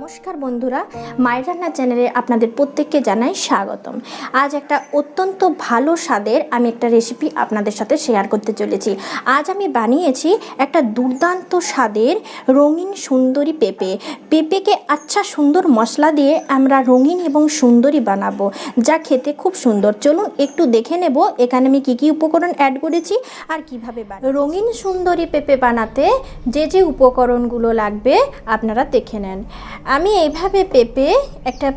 নমস্কার বন্ধুরা, মায়ের রান্না চ্যানেলে আপনাদের প্রত্যেককে জানাই স্বাগতম। আজ একটা অত্যন্ত ভালো স্বাদের আমি একটা রেসিপি আপনাদের সাথে শেয়ার করতে চলেছি। আজ আমি বানিয়েছি একটা দুর্দান্ত স্বাদের রঙিন সুন্দরী পেঁপেকে আচ্ছা সুন্দর মশলা দিয়ে আমরা রঙিন এবং সুন্দরী বানাবো, যা খেতে খুব সুন্দর। চলুন একটু দেখে নেব এখানে আমি কি কি উপকরণ অ্যাড করেছি আর কিভাবে বানাবো। রঙিন সুন্দরী পেঁপে বানাতে যে যে উপকরণগুলো লাগবে আপনারা দেখে নেন। আমি এইভাবে পেঁপে, একটা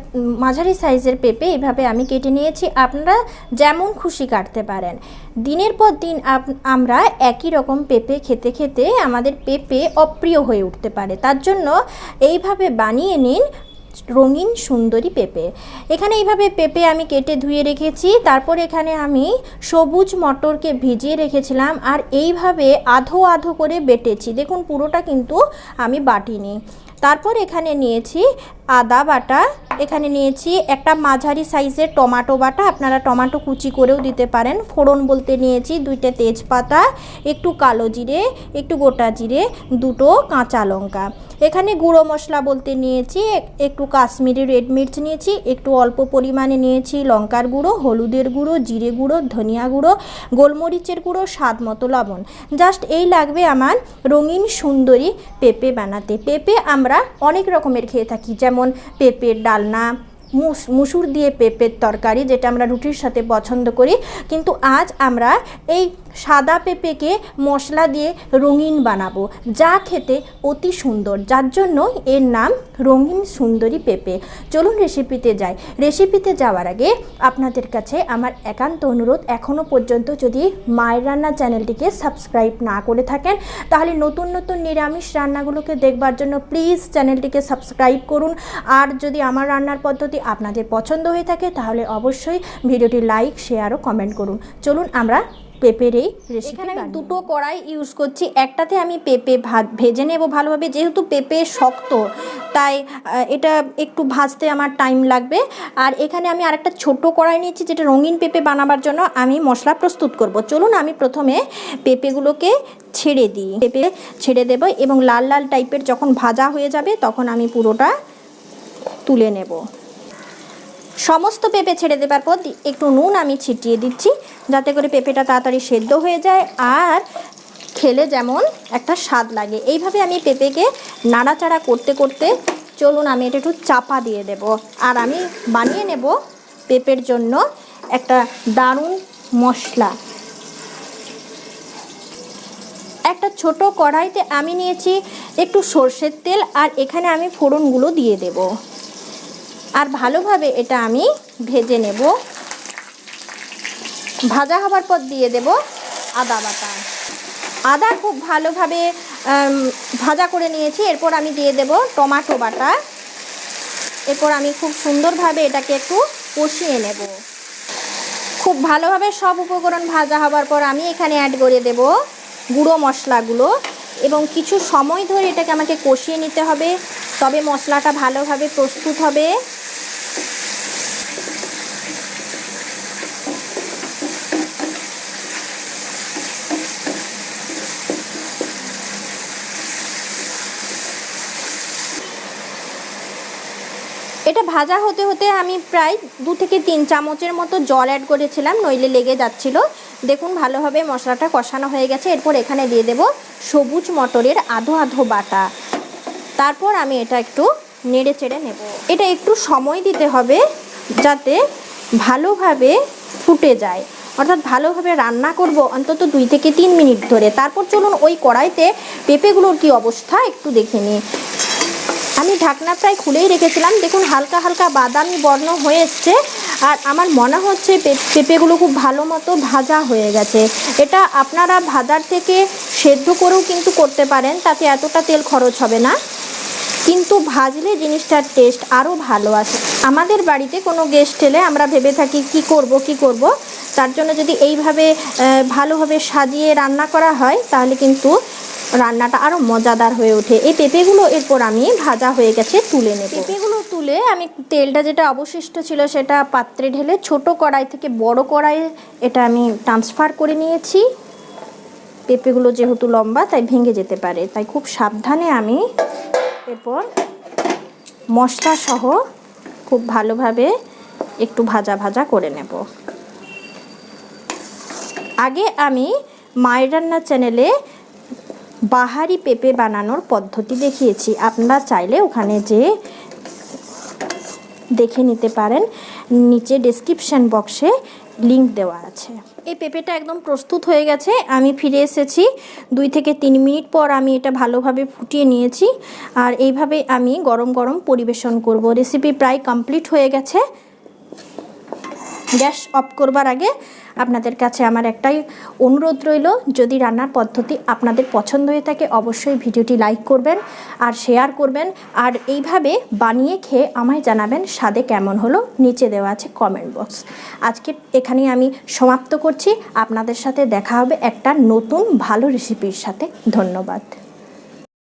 মাঝারি সাইজের পেঁপে এইভাবে আমি কেটে নিয়েছি। আপনারা যেমন খুশি কাটতে পারেন। দিনের পর দিন আমরা একই রকম পেঁপে খেতে খেতে আমাদের পেঁপে অপ্রিয় হয়ে উঠতে পারে। তার জন্য এইভাবে বানিয়ে নিন রঙিন সুন্দরী পেঁপে। এখানে এইভাবে পেঁপে আমি কেটে ধুয়ে রেখেছি। তারপর এখানে আমি সবুজ মটরকে ভিজিয়ে রেখেছিলাম আর এইভাবে আধো আধো করে বেটেছি। দেখুন পুরোটা কিন্তু আমি বাটিনি। তারপর এখানে নিয়েছি আদা বাটা, এখানে নিয়েছি একটা মাঝারি সাইজের টমেটো বাটা, আপনারা টমেটো কুচি করেও দিতে পারেন। ফোড়ন বলতে নিয়েছি 2টে তেজপাতা, একটু কালো জিরে, একটু গোটা জিরে, 2টো কাঁচা লঙ্কা। এখানে গুঁড়ো মশলা বলতে নিয়েছি একটু কাশ্মীরি রেড মির্চ নিয়েছি, একটু অল্প পরিমাণে নিয়েছি লঙ্কার গুঁড়ো, হলুদের গুঁড়ো, জিরে গুঁড়ো, ধনিয়া গুঁড়ো, গোলমরিচের গুঁড়ো, স্বাদ মতো লবণ। জাস্ট এই লাগবে আমার রঙিন সুন্দরী পেঁপে বানাতে। পেঁপে আমরা অনেক রকমের খেয়ে থাকি, যেমন পেঁপের ডালনা, মুসুর দিয়ে পেঁপের তরকারি, যেটা আমরা রুটির সাথে পছন্দ করি। কিন্তু আজ আমরা এই সাদা পেঁপেকে মশলা দিয়ে রঙিন বানাবো, যা খেতে অতি সুন্দর, যার জন্য এর নাম রঙিন সুন্দরী পেঁপে। চলুন রেসিপিতে যাই। রেসিপিতে যাওয়ার আগে আপনাদের কাছে আমার একান্ত অনুরোধ, এখনও পর্যন্ত যদি মায়ের রান্না চ্যানেলটিকে সাবস্ক্রাইব না করে থাকেন তাহলে নতুন নতুন নিরামিষ রান্নাগুলোকে দেখবার জন্য প্লিজ চ্যানেলটিকে সাবস্ক্রাইব করুন। আর যদি আমার রান্নার পদ্ধতি আপনাদের পছন্দ হয়ে থাকে তাহলে অবশ্যই ভিডিওটি লাইক, শেয়ার ও কমেন্ট করুন। চলুন আমরা পেঁপের এই রেসিপি। এখানে আমি 2টো কড়াই ইউজ করছি। একটাতে আমি পেঁপে ভেজে নেব ভালোভাবে, যেহেতু পেঁপে শক্ত তাই এটা একটু ভাজতে আমার টাইম লাগবে। আর এখানে আমি আরেকটা ছোট কড়াই নিয়েছি, যেটা রঙিন পেঁপে বানাবার জন্য আমি মশলা প্রস্তুত করব। চলুন আমি প্রথমে পেঁপেগুলোকে ছেড়ে দিই। পেঁপে ছেড়ে দেব এবং লাল লাল টাইপের যখন ভাজা হয়ে যাবে তখন আমি পুরোটা তুলে নেব। সমস্ত পেঁপে ছেড়ে দেবার পর একটু নুন আমি ছিটিয়ে দিচ্ছি, যাতে করে পেঁপেটা তাড়াতাড়ি সেদ্ধ হয়ে যায় আর খেলে যেমন একটা স্বাদ লাগে। এইভাবে আমি পেঁপেকে নাড়াচাড়া করতে করতে, চলুন আমি এটা একটু চাপা দিয়ে দেব। আর আমি বানিয়ে নেব পেঁপের জন্য একটা দারুণ মশলা। একটা ছোট কড়াইতে আমি নিয়েছি একটু সর্ষের তেল আর এখানে আমি ফোড়নগুলো দিয়ে দেব আর ভালোভাবে এটা আমি ভেজে নেব। ভাজা হবার পর দিয়ে দেব আদা বাটা। আদা খুব ভালোভাবে ভাজা করে নিয়েছি। এরপর আমি দিয়ে দেব টমেটো বাটা। এরপর আমি খুব সুন্দরভাবে এটাকে একটু কষিয়ে নেব। খুব ভালোভাবে সব উপকরণ ভাজা হবার পর আমি এখানে অ্যাড করে দেব গুঁড়ো মশলাগুলো এবং কিছু সময় ধরে এটাকে আমাকে কষিয়ে নিতে হবে, তবে মশলাটা ভালোভাবে প্রস্তুত হবে। এটা ভাজা হতে হতে আমি প্রায় 2 থেকে 3 চামচের মতো জল অ্যাড করেছিলাম, নইলে লেগে যাচ্ছিল। দেখুন ভালোভাবে মশলাটা কষানো হয়ে গেছে। এরপর এখানে দিয়ে দেব সবুজ মটরের আধো আধো বাটা। তারপর আমি এটা একটু নেড়ে চেড়ে নেব। এটা একটু সময় দিতে হবে যাতে ভালোভাবে ফুটে যায়, অর্থাৎ ভালোভাবে রান্না করব অন্তত 2 থেকে 3 মিনিট ধরে। তারপর চলুন ওই কড়াইতে পেঁপেগুলোর কি অবস্থা একটু দেখে নিই। আমি ঢাকনা প্রায় খুলেই রেখেছিলাম। দেখুন হালকা হালকা বাদামি বর্ণ হয়ে এসছে আর আমার মনে হচ্ছে পেঁপেগুলো খুব ভালো মতো ভাজা হয়ে গেছে। এটা আপনারা ভাজার থেকে সেদ্ধ করেও কিন্তু করতে পারেন, তাতে এতটা তেল খরচ হবে না, কিন্তু ভাজলে জিনিসটার টেস্ট আরও ভালো আসে। আমাদের বাড়িতে কোনো গেস্ট এলে আমরা ভেবে থাকি কি করব, তার জন্য যদি এইভাবে ভালোভাবে সাজিয়ে রান্না করা হয় তাহলে কিন্তু রান্নাটা আরও মজাদার হয়ে ওঠে। এই পেঁপেগুলো এরপর আমি ভাজা হয়ে গেছে তুলে নেব। পেঁপেগুলো তুলে আমি তেলটা যেটা অবশিষ্ট ছিল সেটা পাত্রে ঢেলে ছোট কড়াই থেকে বড় কড়াইয়ে এটা আমি ট্রান্সফার করে নিয়েছি। পেঁপেগুলো যেহেতু লম্বা তাই ভেঙে যেতে পারে, তাই খুব সাবধানে আমি এরপর মশলা সহ খুব ভালোভাবে একটু ভাজা ভাজা করে নেব। আগে আমি মায়ের রান্না চ্যানেলে বাহারি পেঁপে বানানোর পদ্ধতি দেখিয়েছি, আপনারা চাইলে ওখানে যেয়ে দেখে নিতে পারেন, নিচে ডেসক্রিপশন বক্সে লিংক দেওয়া আছে। এই পেঁপেটা একদম প্রস্তুত হয়ে গেছে, আমি ফিরে এসেছি 2 থেকে 3 মিনিট পর। আমি এটা ভালোভাবে ফুটিয়ে নিয়েছি, আর এইভাবে আমি গরম গরম পরিবেশন করব। রেসিপি প্রায় কমপ্লিট হয়ে গেছে। গ্যাস অফ করবার আগে আপনাদের কাছে আমার একটাই অনুরোধ রইল, যদি রান্নার পদ্ধতি আপনাদের পছন্দ হয়ে থাকে অবশ্যই ভিডিওটি লাইক করবেন আর শেয়ার করবেন, আর এইভাবে বানিয়ে খেয়ে আমায় জানাবেন স্বাদে কেমন হলো। নিচে দেওয়া আছে কমেন্ট বক্স। আজকে এখানেই আমি সমাপ্ত করছি। আপনাদের সাথে দেখা হবে একটা নতুন ভালো রেসিপির সাথে। ধন্যবাদ।